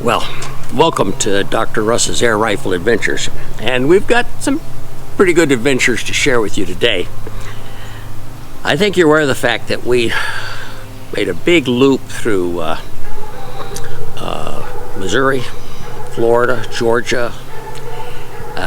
Well, welcome to Dr. Russ's Air Rifle Adventures, and we've got some pretty good adventures to share with you today. I think you're aware of the fact that we made a big loop through Missouri, Florida, Georgia,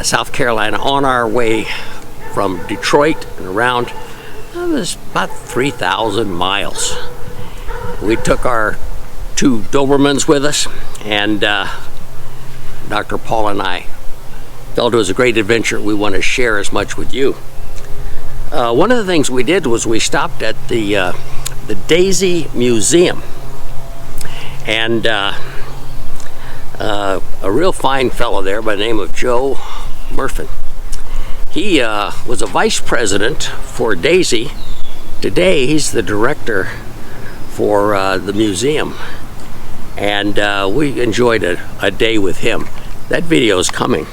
South Carolina on our way from Detroit and around. It was about 3,000 miles. We took our two Dobermans with us, and Dr. Paula and I felt it was a great adventure. We want to share as much with you. One of the things we did was we stopped at the Daisy Museum, and a real fine fellow there by the name of Joe Murphin. He was a vice president for Daisy. Today he's the director for the museum, and we enjoyed a day with him. That video is coming.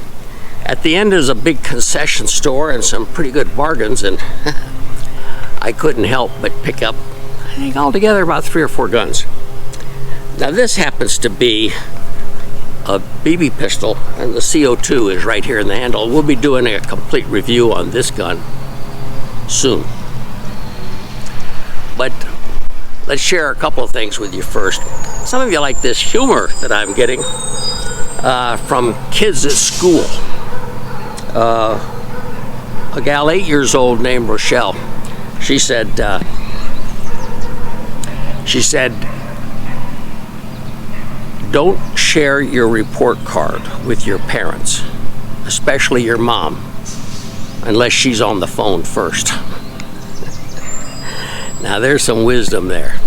At the end is a big concession store and some pretty good bargains, and I couldn't help but pick up, I think altogether about 3 or 4 guns. Now this happens to be a BB pistol, and the CO2 is right here in the handle. We'll be doing a complete review on this gun soon. But let's share a couple of things with you first. Some of you like this humor that I'm getting from kids at school. A gal 8 years old named Rochelle, she said, don't share your report card with your parents, especially your mom, unless she's on the phone first. Now there's some wisdom there.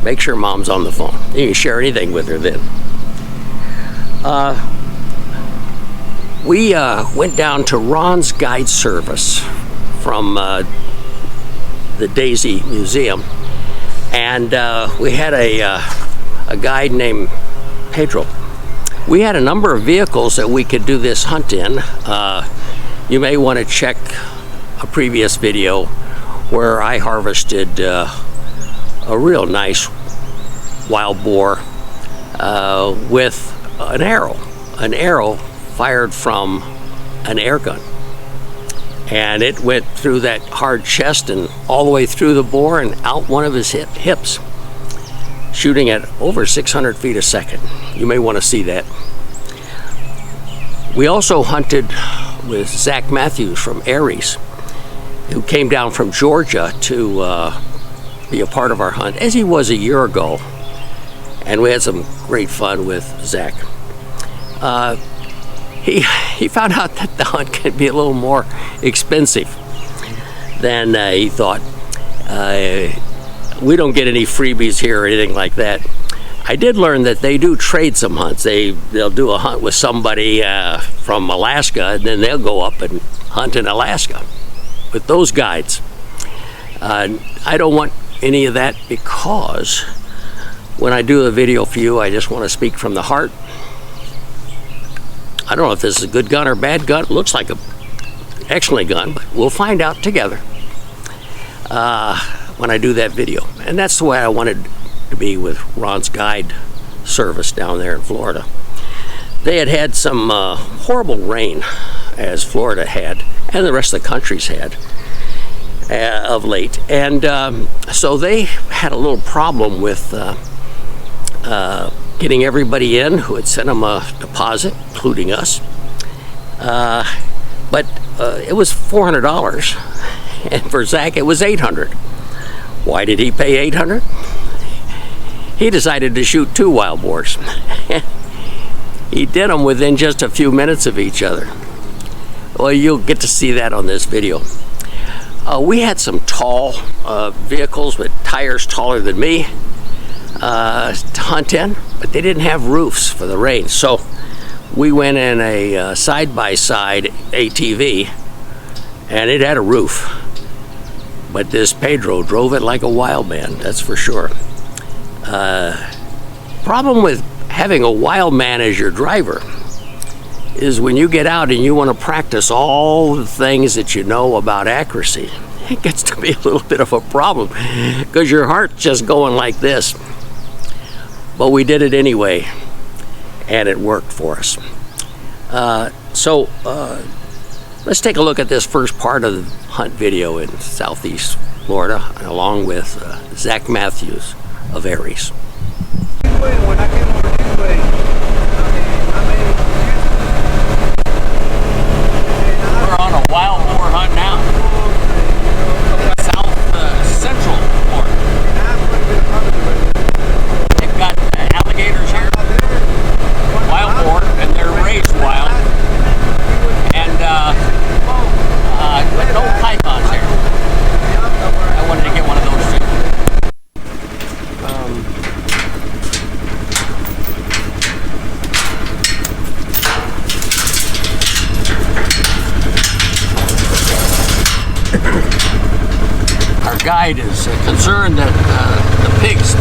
Make sure mom's on the phone. You can share anything with her then. We went down to Ron's Guide Service from the Daisy Museum, and we had a guide named Pedro. We had a number of vehicles that we could do this hunt in. You may want to check a previous video where I harvested a real nice wild boar with an arrow fired from an air gun, and it went through that hard chest and all the way through the boar and out one of his hips, shooting at over 600 feet a second. You may want to see that. We also hunted with Zach Mathews from Ares, who came down from Georgia to be a part of our hunt, as he was a year ago, and we had some great fun with Zach. He found out that the hunt can be a little more expensive than he thought. We don't get any freebies here or anything like that. I did learn that they do trade some hunts. They'll do a hunt with somebody from Alaska, and then they'll go up and hunt in Alaska with those guides. I don't want any of that, because when I do a video for you, I just want to speak from the heart. I don't know if this is a good gun or bad gun. It looks like an excellent gun, but we'll find out together when I do that video. And that's the way I wanted to be with Ron's Guide Service down there in Florida. They had some horrible rain, as Florida had, and the rest of the country's had of late. And so they had a little problem with getting everybody in who had sent them a deposit, including us. But it was $400, and for Zach it was $800. Why did he pay $800? He decided to shoot 2 wild boars. He did them within just a few minutes of each other. Well, you'll get to see that on this video. We had some tall vehicles with tires taller than me to hunt in, but they didn't have roofs for the rain. So we went in a side-by-side ATV, and it had a roof. But this Pedro drove it like a wild man, that's for sure. Problem with having a wild man as your driver is when you get out and you want to practice all the things that you know about accuracy, it gets to be a little bit of a problem, because your heart's just going like this. But we did it anyway. and it worked for us. So let's take a look at this first part of the hunt video in southeast Florida, along with Zach Mathews of Ares. When I came over this way, We're on a wild boar hunt now. South central Florida. They've got alligators here, wild boar, and they're raised wild. And no pythons here. I wanted to get one of those too. Our guide is concerned that the pigs,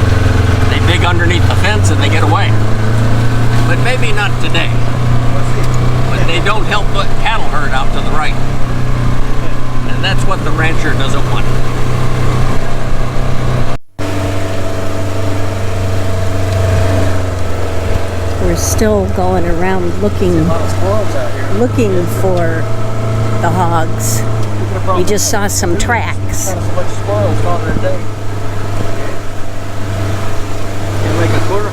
they dig underneath the fence and they get away. But maybe not today. But they don't help the cattle herd out to the right. And that's what the rancher doesn't want. We're still going around looking for the hogs. We just saw some tracks. Make a quarter.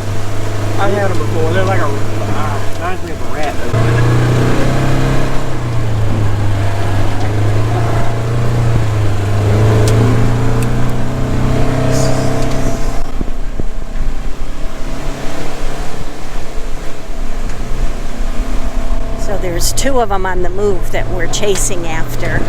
I had them before. They're like reminds me of a rat. So there's two of them on the move that we're chasing after.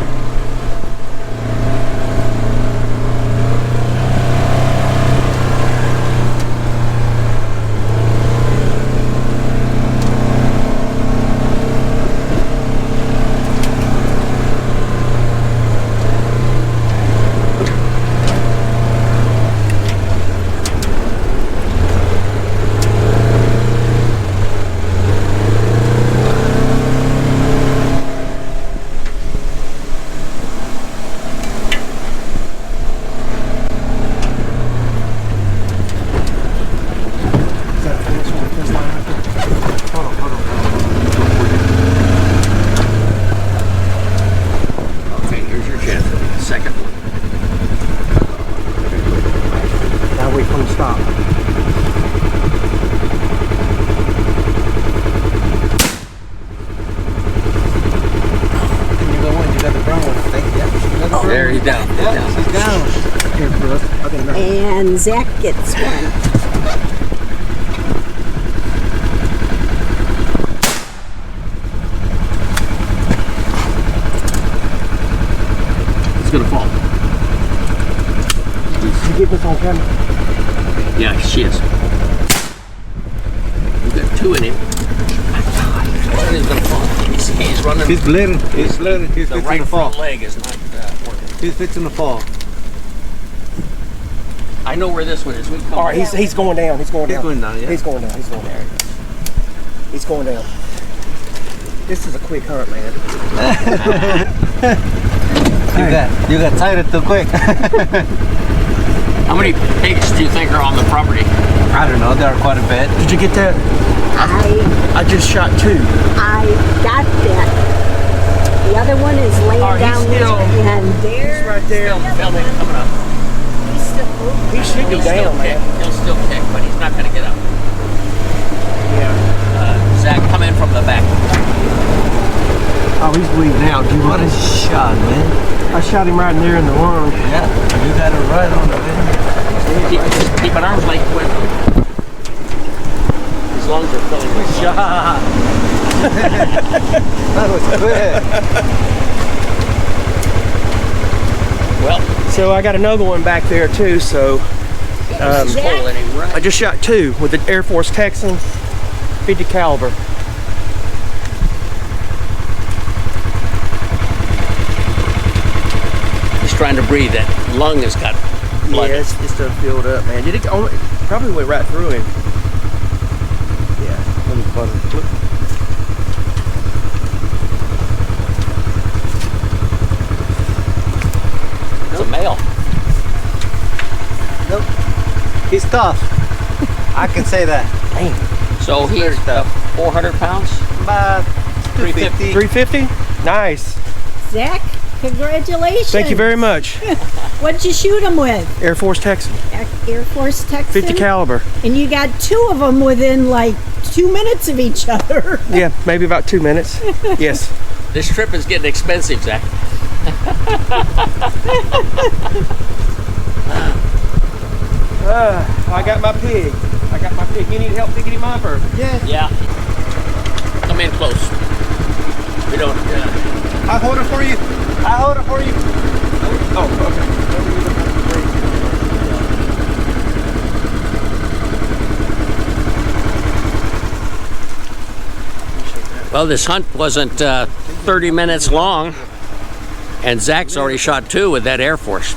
There, he's down. He's down. And Zach gets one. He's gonna fall. Did you get this on camera? Yeah, she is. We've got two in him. One is gonna fall. He's running. He's bleeding. He's bleeding. He's the fixing right to fall. front leg is not working. He's fixing to fall. I know where this one is. All right, he's going down. He's going down. He's going down, yeah. He's going down. He's going down. He's going down. This is a quick hunt, man. You got tired too quick. How many pigs do you think are on the property? I don't know. There are quite a bit. Did you get that? I just shot two. I got that. The other one is laying down there, and He's right there. Coming up. he's still moving. He should go down, man. He'll still kick, but he's not going to get up. Yeah. Zach, come in from the back. Oh, he's bleeding out. Do you What want a shot, man. I shot him right in there in the lung. Yeah, you got it right on the video. Keep an arm's length with him. His lungs are filling with blood. Shot. That was quick. Well, So I got another one back there too. So he's pulling him right. I just shot two with the Airforce Texan 50 caliber. He's trying to breathe. That lung has got blood. Yeah, it's still filled up, man. Did it probably went right through him. Yeah. Let me put it. It's a male. Nope. He's tough. I can say that. Damn. So he's Very tough. 400 pounds? About 350. 350? Nice. Zach, congratulations. Thank you very much. What'd you shoot them with? Airforce Texan, Airforce Texan? 50 caliber. And you got 2 of them within like 2 minutes of each other. Yeah, maybe about 2 minutes. Yes. This trip is getting expensive, Zach. I got my pig. You need help picking him up, or? Yeah. Come in close. We don't. I'll hold it for you. Oh, okay. Well, this hunt wasn't 30 minutes long, and Zach's already shot 2 with that Air Force.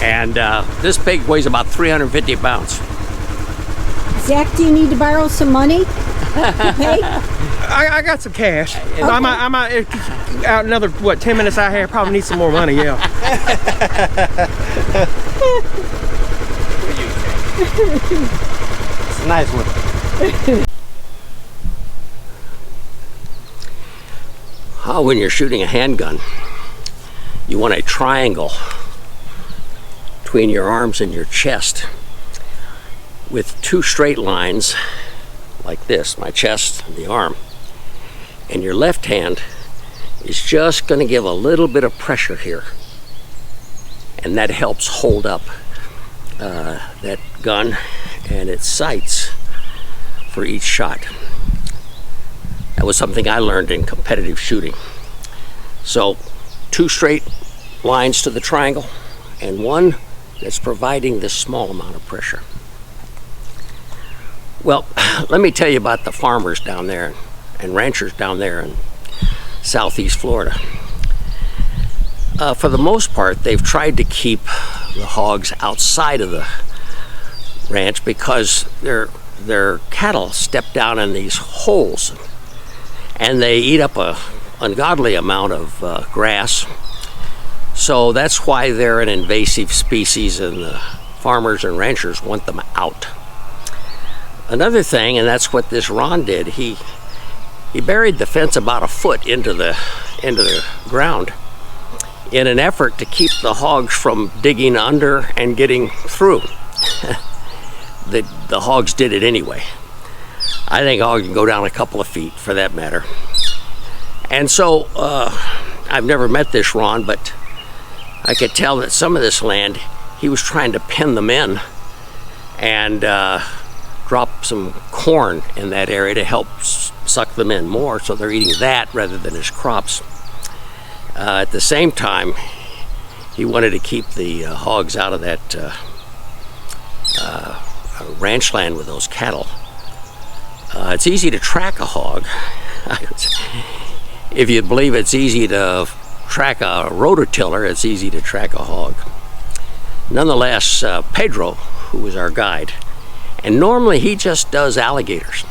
And this pig weighs about 350 pounds. Zach, do you need to borrow some money to pay? I got some cash. I might out another 10 minutes. I probably need some more money. Yeah. It's a nice one. When you're shooting a handgun, you want a triangle between your arms and your chest with 2 straight lines like this, my chest and the arm. And your left hand is just going to give a little bit of pressure here. And that helps hold up that gun and its sights for each shot. That was something I learned in competitive shooting. So 2 straight lines to the triangle and 1 that's providing this small amount of pressure. Well, let me tell you about the farmers down there and ranchers down there in southeast Florida. For the most part, they've tried to keep the hogs outside of the ranch because their cattle step down in these holes and they eat up a ungodly amount of grass. So that's why they're an invasive species, and the farmers and ranchers want them out. Another thing, and that's what this Ron did, he buried the fence about a foot into the ground in an effort to keep the hogs from digging under and getting through. The hogs did it anyway. I think hogs can go down a couple of feet for that matter. And so I've never met this Ron, but I could tell that some of this land he was trying to pen them in and drop some corn in that area to help suck them in more, so they're eating that rather than his crops. At the same time, he wanted to keep the hogs out of that ranch land with those cattle. It's easy to track a hog. If you believe it's easy to track a rototiller, it's easy to track a hog. Nonetheless, Pedro, who was our guide, and normally he just does alligators.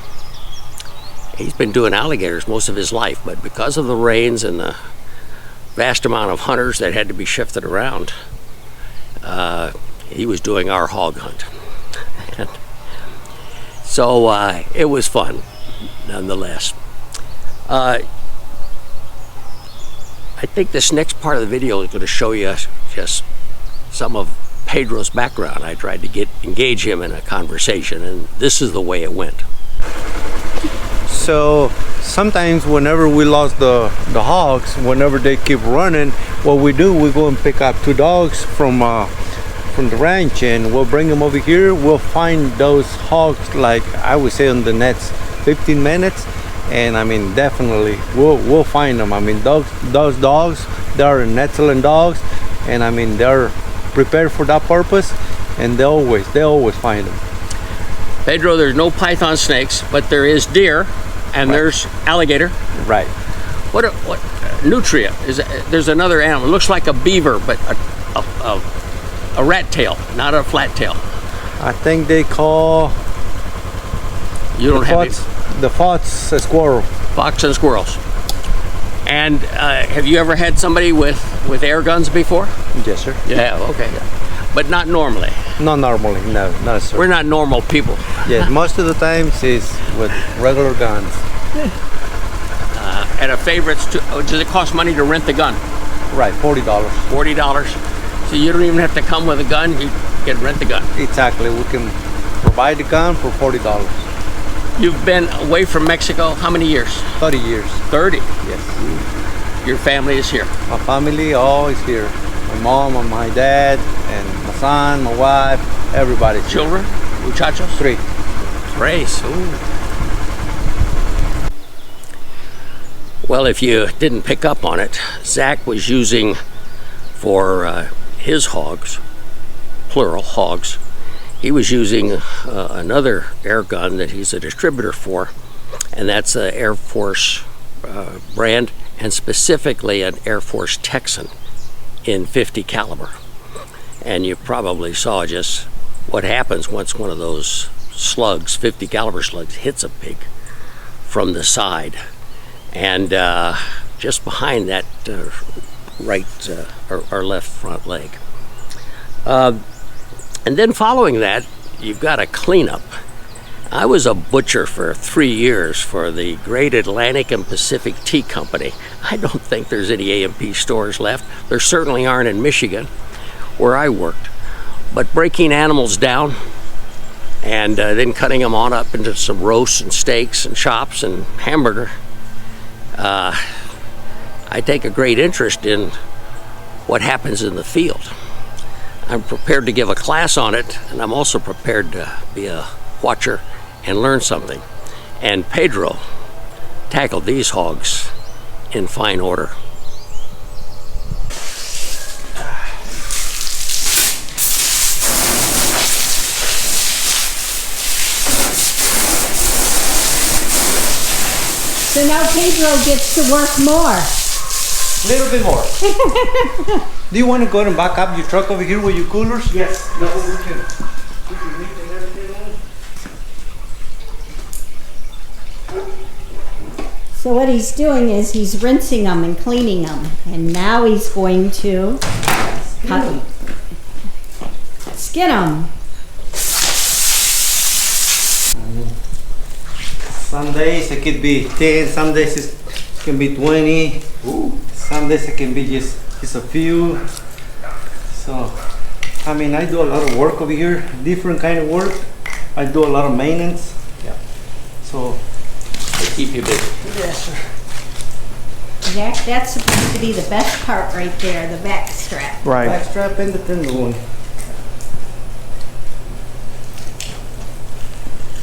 He's been doing alligators most of his life, but because of the rains and the vast amount of hunters that had to be shifted around, he was doing our hog hunt. So it was fun, nonetheless. I think this next part of the video is going to show you just some of Pedro's background. I tried to engage him in a conversation, and this is the way it went. So sometimes whenever we lost the hogs, whenever they keep running, what we do, we go and pick up 2 dogs from the ranch, and we'll bring them over here. We'll find those hogs, like I would say, in the next 15 minutes. And I mean, definitely we'll find them. I mean, those dogs, they're excellent dogs, and I mean, they're prepared for that purpose, and they always find them. Pedro, there's no python snakes, but there is deer, and there's alligator. Right. What nutria is? There's another animal. It looks like a beaver, but a rat tail, not a flat tail. I think they call You don't have it. the fox a squirrel. Fox and squirrels. And have you ever had somebody with air guns before? Yes, sir. Yeah. Okay. But not normally. Not normally, no, sir. We're not normal people. Yes, most of the times is with regular guns. And a favorite's does it cost money to rent the gun? Right, $40. $40. So you don't even have to come with a gun, you can rent the gun. Exactly, we can provide the gun for $40. You've been away from Mexico how many years? 30 years. 30. Yes. Your family is here. My family all is here. My mom and my dad and my son, my wife, everybody's here. Children? Muchachos? 3. Race. Well, if you didn't pick up on it, Zach was using for his hogs, plural hogs, he was using another air gun that he's a distributor for, and that's an Airforce brand, and specifically an Airforce Texan in 50 caliber. And you probably saw just what happens once one of those slugs, 50 caliber slugs, hits a pig from the side. And just behind that right or left front leg. And then following that, you've got a cleanup. I was a butcher for 3 years for the Great Atlantic and Pacific Tea Company. I don't think there's any A&P stores left. There certainly aren't in Michigan, where I worked. But breaking animals down and then cutting them on up into some roasts and steaks and chops and hamburger, I take a great interest in what happens in the field. I'm prepared to give a class on it, and I'm also prepared to be a watcher and learn something. And Pedro tackled these hogs in fine order. So now Pedro gets to work more. A little bit more. Do you want to go ahead and back up your truck over here with your coolers? Yes. No, we can leave everything on. So what he's doing is he's rinsing them and cleaning them. And now he's going to cut them. Skin them. Some days it could be 10, some days it can be 20. Ooh. Some days it can be just a few. So, I mean, I do a lot of work over here, different kind of work. I do a lot of maintenance. Yeah. So, They keep you busy. yes, sir. Jack, that's supposed to be the best part right there, the back strap. Right. Back strap and the tender one.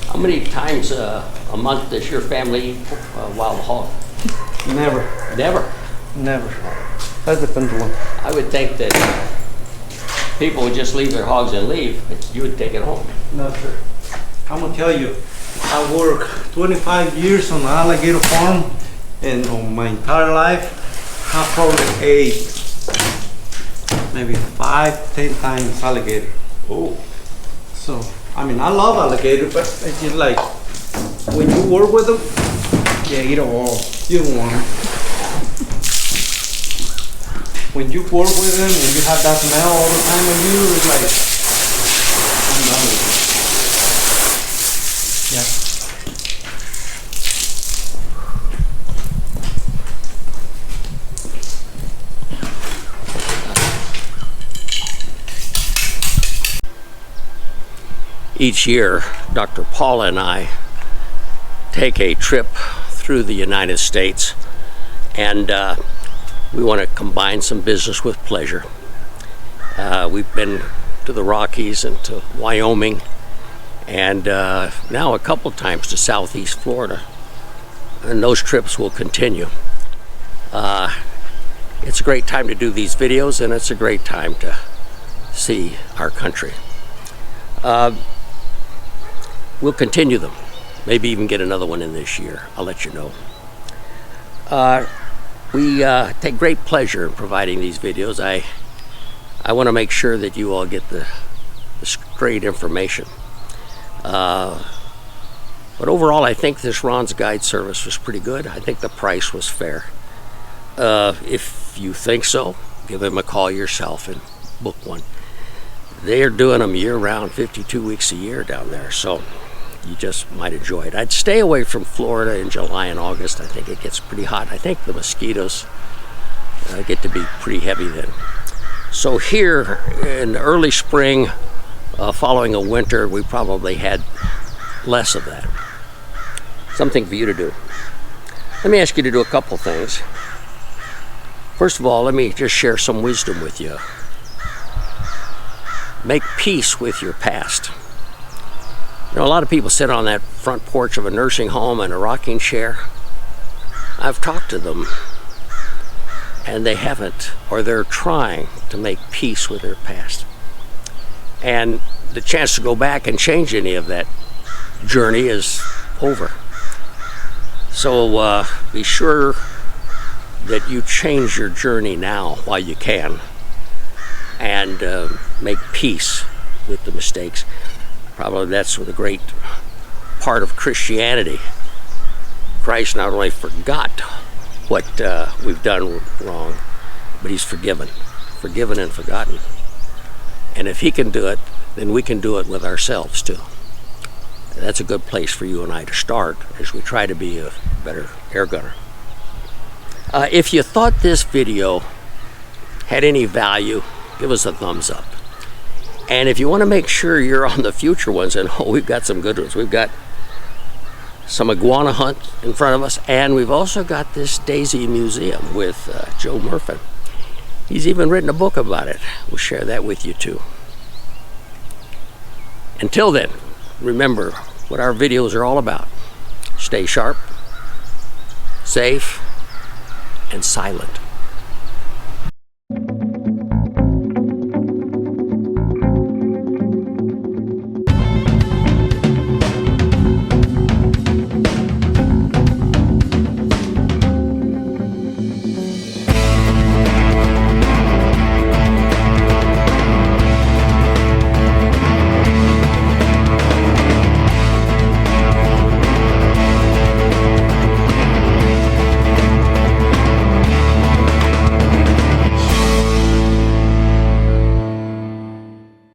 How many times a month does your family eat wild hog? Never, Never. never. That's the tender one. I would think that people would just leave their hogs and leave, but you would take it home. No, sir. I'm gonna tell you, I worked 25 years on an alligator farm, and on my entire life, I probably ate maybe 5-10 times alligator. Oh. So, I mean, I love alligator, but it's just like, when you work with them, yeah, you don't want them. You don't want them. When you work with them and you have that smell all the time on you, it's like, I'm done with it. Yeah. Each year, Dr. Paula and I take a trip through the United States, and we want to combine some business with pleasure. We've been to the Rockies and to Wyoming, and now a couple times to Southeast Florida, and those trips will continue. It's a great time to do these videos, and it's a great time to see our country. We'll continue them, maybe even get another one in this year. I'll let you know. We take great pleasure in providing these videos. I want to make sure that you all get this great information. But overall, I think this Ron's Guide service was pretty good. I think the price was fair. If you think so, give him a call yourself and book one. They are doing them year-round, 52 weeks a year down there. So you just might enjoy it. I'd stay away from Florida in July and August. I think it gets pretty hot. I think the mosquitoes get to be pretty heavy then. So here in the early spring, following a winter, we probably had less of that. Something for you to do. Let me ask you to do a couple things. First of all, let me just share some wisdom with you. Make peace with your past. You know, a lot of people sit on that front porch of a nursing home in a rocking chair. I've talked to them, and they haven't, or they're trying to make peace with their past. And the chance to go back and change any of that journey is over. So be sure that you change your journey now while you can, and make peace with the mistakes. Probably that's the great part of Christianity. Christ not only forgot what we've done wrong, but he's forgiven and forgotten. And if he can do it, then we can do it with ourselves too. And that's a good place for you and I to start as we try to be a better air gunner. If you thought this video had any value, give us a thumbs up. And if you want to make sure you're on the future ones, and we've got some good ones. We've got some iguana hunt in front of us, and we've also got this Daisy Museum with Joe Murphy. He's even written a book about it. We'll share that with you too. Until then, remember what our videos are all about. Stay sharp, safe, and silent.